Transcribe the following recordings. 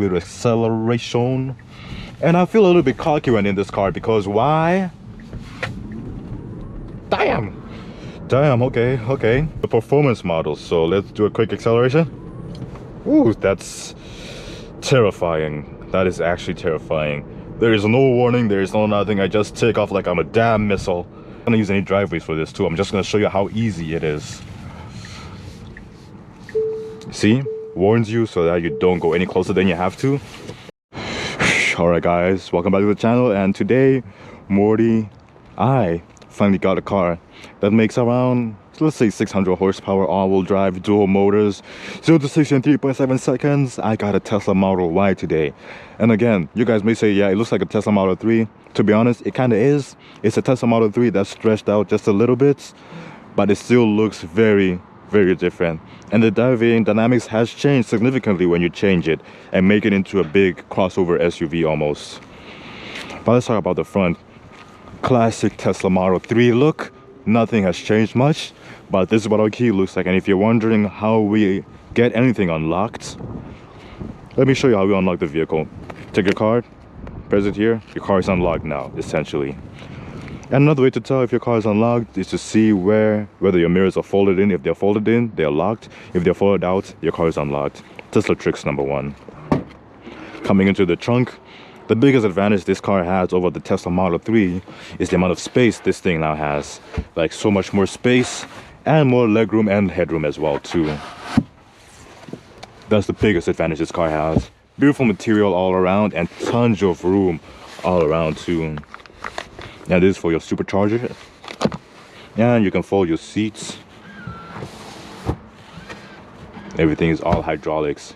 with acceleration. And I feel a little bit cocky when in this car because why? Damn, okay. The performance model, so let's do a quick acceleration. Ooh, that's terrifying. That is actually terrifying. There is no warning, there is no nothing. I just take off like I'm a damn missile. I'm gonna use any driveways for this too. I'm just gonna show you how easy it is. See, warns you so that you don't go any closer than you have to. Alright guys, welcome back to the channel, and today I finally got a car that makes around, let's say, 600 horsepower, all-wheel drive, dual motors, 0 to 60 in 3.7 seconds. I got a Tesla Model Y today. And again, you guys may say, yeah, it looks like a Tesla Model 3. To be honest, it kind of is. It's a Tesla Model 3 that's stretched out just a little bit, but it still looks very different. And the driving dynamics has changed significantly when you change it and make it into a big crossover SUV almost. But let's talk about the front. Classic Tesla Model 3 look. Nothing has changed much, but this is what our key looks like. And if you're wondering how we get anything unlocked, let me show you how we unlock the vehicle. Take your card, press it here, your car is unlocked now, essentially. And another way to tell if your car is unlocked is to see whether your mirrors are folded in. If they're folded in, they're locked. If they're folded out, your car is unlocked. Tesla tricks number one. Coming into the trunk, the biggest advantage this car has over the Tesla Model 3 is the amount of space this thing now has. Like, so much more space and more legroom and headroom as well too. That's the biggest advantage this car has. Beautiful material all around and tons of room all around too. And this is for your supercharger. And you can fold your seats. Everything is all hydraulics,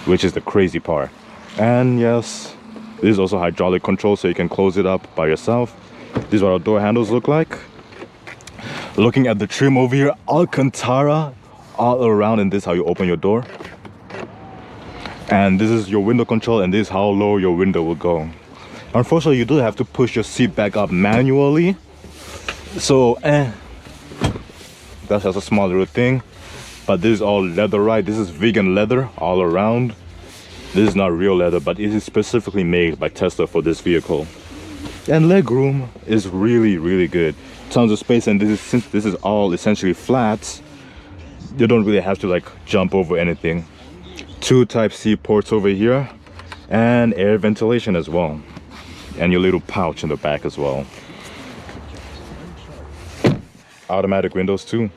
which is the crazy part. And yes, this is also hydraulic control, so you can close it up by yourself. This is what our door handles look like. Looking at the trim over here, Alcantara all around, and this is how you open your door. And this is your window control, and this is how low your window will go. Unfortunately, you do have to push your seat back up manually. So, that's just a small little thing. But this is all leather, right? This is vegan leather all around. This is not real leather, but it is specifically made by Tesla for this vehicle. And legroom is really good. Tons of space, and since this is all essentially flat, you don't really have to like jump over anything. 2 Type-C ports over here, and air ventilation as well. And your little pouch in the back as well. Automatic windows too.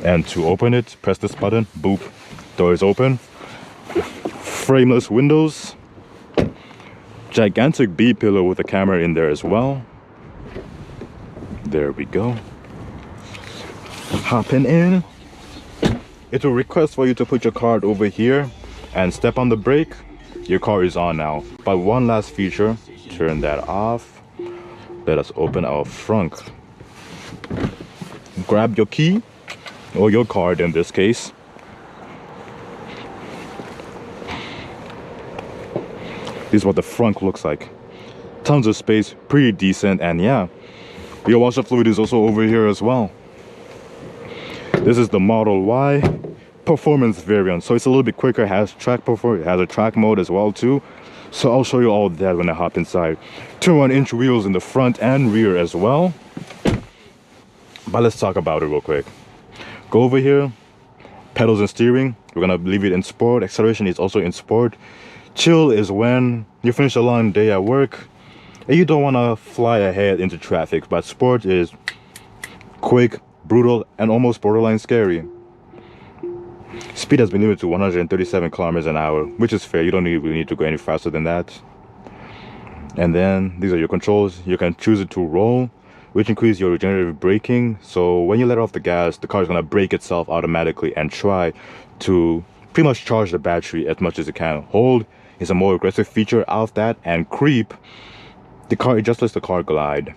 And to open it, press this button, boop, door is open. Frameless windows. Gigantic B pillow with a camera in there as well. There we go. Hopping in. It will request for you to put your card over here and step on the brake. Your car is on now. But one last feature, turn that off. Let us open our front. Grab your key, or your card in this case. This is what the front looks like. Tons of space, pretty decent, and yeah, your washer fluid is also over here as well. This is the Model Y performance variant, so it's a little bit quicker. It has track performance, it has a track mode as well too. So I'll show you all that when I hop inside. 21-inch wheels in the front and rear as well. But let's talk about it real quick. Go over here, pedals and steering, we're gonna leave it in sport. Acceleration is also in sport. Chill is when you finish a long day at work and you don't want to fly ahead into traffic, but sport is quick, brutal, and almost borderline scary. Speed has been limited to 137 kilometers an hour, which is fair. You don't really need to go any faster than that. And then these are your controls. You can choose it to roll, which increases your regenerative braking. So when you let off the gas, the car is going to brake itself automatically and try to pretty much charge the battery as much as it can. Hold is a more aggressive feature of that, and creep, it just lets the car glide.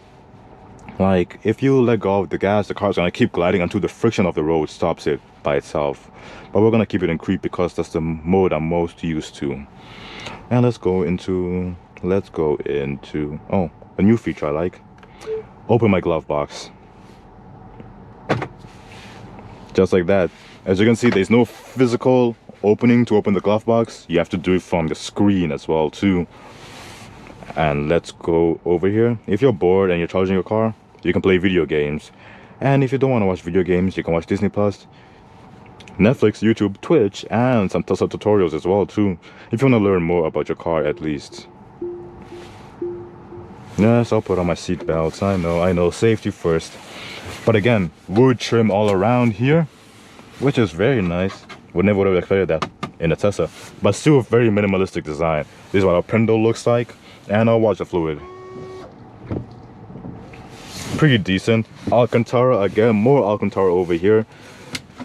Like, if you let go of the gas, the car's gonna keep gliding until the friction of the road stops it by itself. But we're gonna keep it in creep because that's the mode I'm most used to. And let's go into oh, a new feature I like. Open my glove box. Just like that. As you can see, there's no physical opening to open the glove box. You have to do it from the screen as well too. And let's go over here. If you're bored and you're charging your car, you can play video games. And if you don't want to watch video games, you can watch Disney Plus, Netflix, YouTube, Twitch, and some Tesla tutorials as well too, if you want to learn more about your car at least. Yes, I'll put on my seat belts. I know, safety first. But again, wood trim all around here, which is very nice. Would never would have expected that in a Tesla, but still a very minimalistic design. This is what our Prendo looks like, and our washer fluid. Pretty decent. Alcantara, again, more Alcantara over here.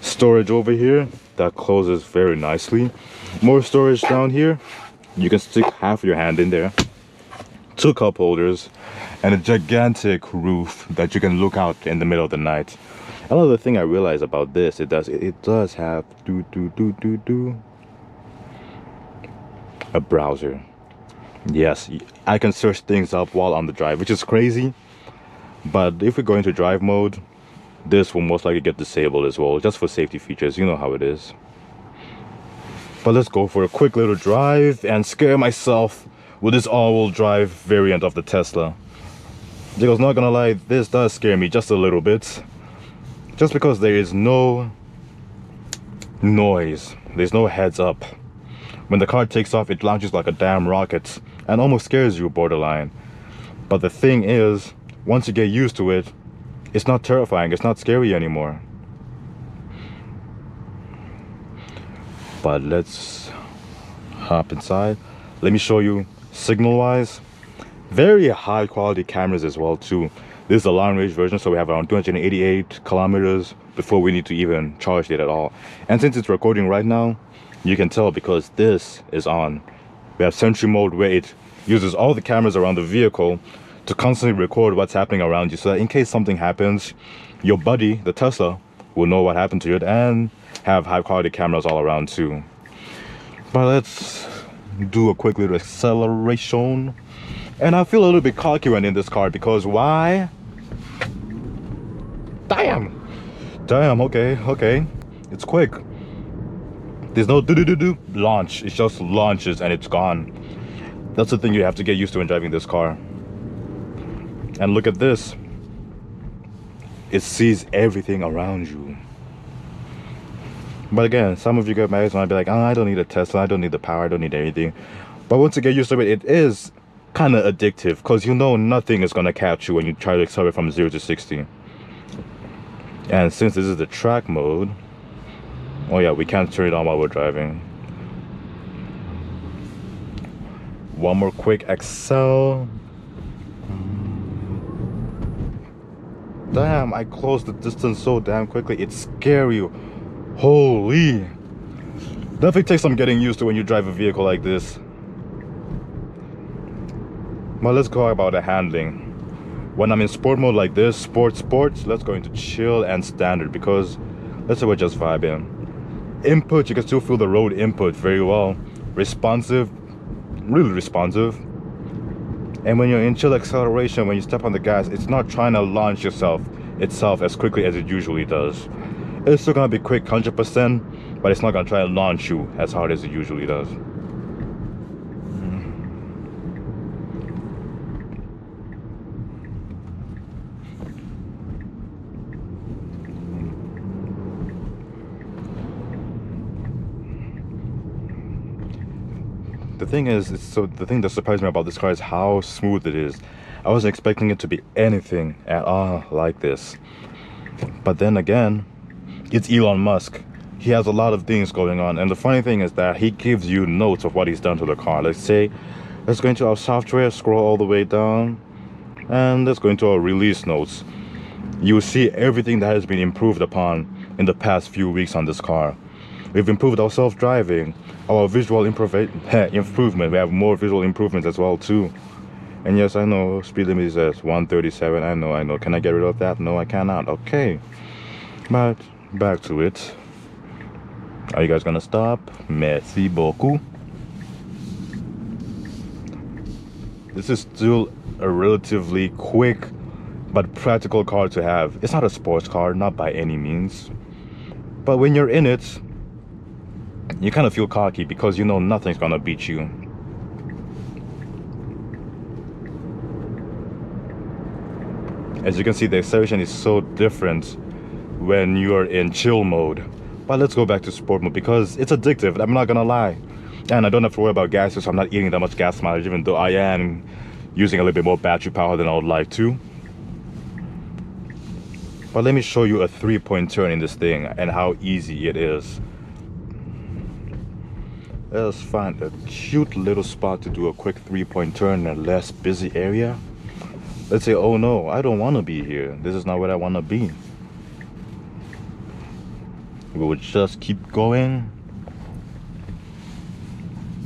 Storage over here that closes very nicely. More storage down here. You can stick half your hand in there. 2 cup holders and a gigantic roof that you can look out in the middle of the night. Another thing I realized about this, it does have a browser. Yes, I can search things up while on the drive, which is crazy. But if we go into drive mode, this will most likely get disabled as well, just for safety features. You know how it is. But let's go for a quick little drive and scare myself with this all-wheel drive variant of the Tesla. Because not gonna lie, this does scare me just a little bit. Just because there is no noise, there's no heads up. When the car takes off, it launches like a damn rocket and almost scares you borderline. But the thing is, once you get used to it, it's not terrifying, it's not scary anymore. But let's hop inside. Let me show you signal wise. Very high quality cameras as well too. This is the long range version, so we have around 288 kilometers before we need to even charge it at all. And since it's recording right now, you can tell because this is on. We have Sentry mode where it uses all the cameras around the vehicle to constantly record what's happening around you, so that in case something happens, your buddy, the Tesla, will know what happened to it and have high quality cameras all around too. But let's do a quick little acceleration. And I feel a little bit cocky when in this car because why? Damn, okay. It's quick. There's no do launch. It just launches and it's gone. That's the thing you have to get used to when driving this car. And look at this. It sees everything around you. But again, some of you guys might be like, oh, I don't need a Tesla, I don't need the power, I don't need anything. But once you get used to it, it is kind of addictive because you know nothing is going to catch you when you try to accelerate from 0 to 60. And since this is the track mode, oh yeah, we can't turn it on while we're driving. One more quick accel. Damn, I closed the distance so damn quickly. It's scary. Holy. Definitely takes some getting used to when you drive a vehicle like this. But let's go about the handling. When I'm in sport mode like this, sports, let's go into chill and standard because let's say we're just vibing. Input, you can still feel the road input very well. Responsive, really responsive. And when you're in chill acceleration, when you step on the gas, it's not trying to launch itself as quickly as it usually does. It's still gonna be quick 100%, but it's not gonna try to launch you as hard as it usually does. The thing is, the thing that surprised me about this car is how smooth it is. I wasn't expecting it to be anything at all like this. But then again, it's Elon Musk. He has a lot of things going on, and the funny thing is that he gives you notes of what he's done to the car. Let's go into our software, scroll all the way down, and let's go into our release notes. You will see everything that has been improved upon in the past few weeks on this car. We've improved our self-driving, our visual improvement. We have more visual improvements as well too. And yes, I know speed limit is at 137. I know. Can I get rid of that? No, I cannot. Okay. But back to it. Are you guys gonna stop? Merci beaucoup. This is still a relatively quick but practical car to have. It's not a sports car, not by any means. But when you're in it, you kind of feel cocky because you know nothing's gonna beat you. As you can see, the acceleration is so different when you're in chill mode. But let's go back to sport mode because it's addictive, I'm not gonna lie. And I don't have to worry about gas, so I'm not eating that much gas mileage, even though I am using a little bit more battery power than I would like to. But let me show you a 3-point turn in this thing and how easy it is. Let's find a cute little spot to do a quick 3-point turn in a less busy area. Let's say, oh no, I don't want to be here. This is not where I want to be. We would just keep going.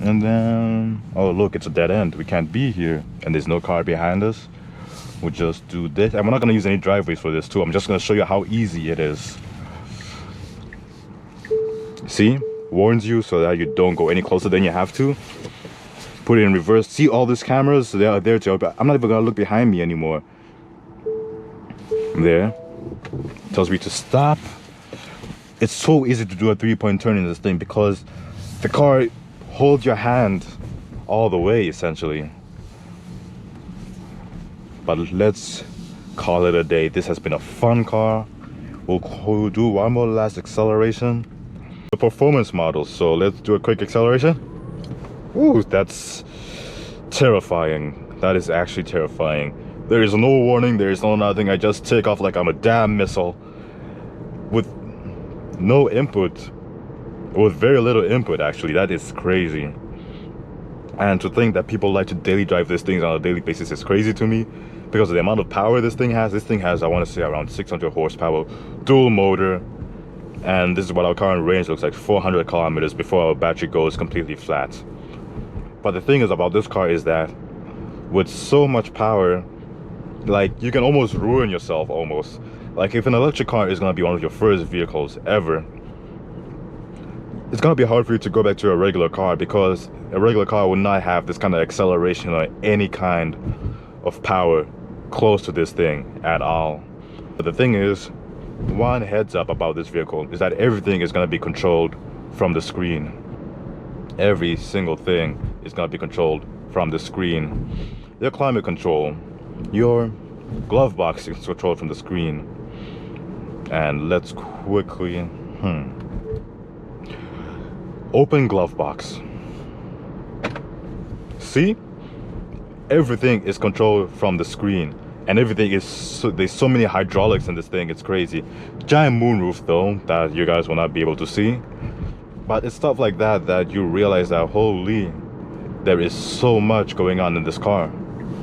And then, oh look, it's a dead end. We can't be here. And there's no car behind us. We'll just do this. And we're not going to use any driveways for this too. I'm just going to show you how easy it is. See? Warns you so that you don't go any closer than you have to. Put it in reverse. See all these cameras? They are there to help. I'm not even gonna look behind me anymore. There. Tells me to stop. It's so easy to do a 3-point turn in this thing because the car holds your hand all the way essentially. But let's call it a day. This has been a fun car. We'll do one more last acceleration. The performance model, so let's do a quick acceleration. Ooh, that's terrifying. That is actually terrifying. There is no warning, there is no nothing. I just take off like I'm a damn missile with no input, with very little input actually. That is crazy. And to think that people like to daily drive these things on a daily basis is crazy to me because of the amount of power this thing has. This thing has, I want to say, around 600 horsepower, dual motor. And this is what our current range looks like, 400 kilometers before our battery goes completely flat. But the thing is about this car is that with so much power, like you can almost ruin yourself almost. Like if an electric car is going to be one of your first vehicles ever, it's going to be hard for you to go back to a regular car because a regular car will not have this kind of acceleration or any kind of power close to this thing at all. But the thing is, one heads up about this vehicle is that everything is going to be controlled from the screen. Every single thing is going to be controlled from the screen. Your climate control, your glove box is controlled from the screen. And let's quickly open glove box. See, everything is controlled from the screen. And everything is there's so many hydraulics in this thing, it's crazy. Giant moonroof though that you guys will not be able to see, but it's stuff like that that you realize that holy, there is so much going on in this car.